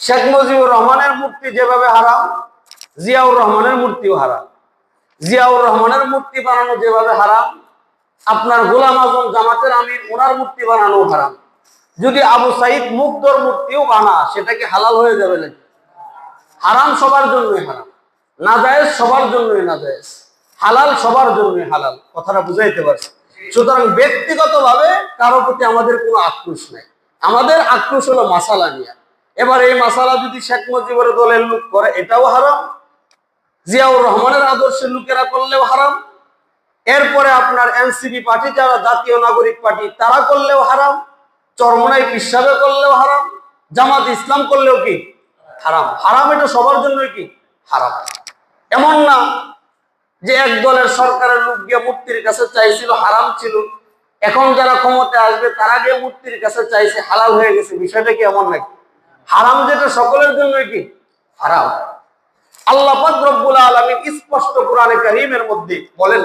শেখ মুজিবুর রহমানের মূর্তি যেভাবে হারাম, জিয়াউর রহমানের মূর্তিও হারাম। জিয়াউর রহমানের মূর্তি বানানো যেভাবে হারাম, আপনার গোলাম আজম জামাতের আমির ওনার মূর্তি বানানো হারাম। যদি আবু সাইদ মুগ্ধর মূর্তিও বানা, সেটা কি হালাল হয়ে যাবে নাকি? হারাম সবার জন্যই হারাম, নাজায়েজ সবার জন্যই নাজায়েজ, হালাল সবার জন্যই হালাল। কথাটা বুঝাইতে পারছি? সুতরাং ব্যক্তিগতভাবে কারো প্রতি আমাদের কোনো আক্রোশ নাই, আমাদের আক্রোশ হলো মাসালা নিয়ে। এবার এই মাসালা যদি শেখ মুজিবের দলের লোক করে, এটাও হারাম। জিয়াউর রহমানের আদর্শের লোকেরা করলেও হারাম। এরপরে আপনার এনসিপি পার্টি, যারা জাতীয় নাগরিক পার্টি, তারা করলেও হারাম। চরমনাই পিসাবে করলেও হারাম। জামাত ইসলাম করলেও কি হারাম। হারাম, এটা সবার জন্যই কি হারাম। এমন না যে এক দলের সরকারের লোক গিয়ে মূর্তির কাছে চাইছিল, হারাম ছিল, এখন যারা ক্ষমতায় আসবে তারা গিয়ে মূর্তির কাছে চাইছে, হালাল হয়ে গেছে। বিষয়টা কি এমন নাকি? হারাম যেটা সকলের জন্যই কি হারাম। আল্লাহ পাক রব্বুল আলামিন স্পষ্ট কোরআনে কারীমের মধ্যে বলেন,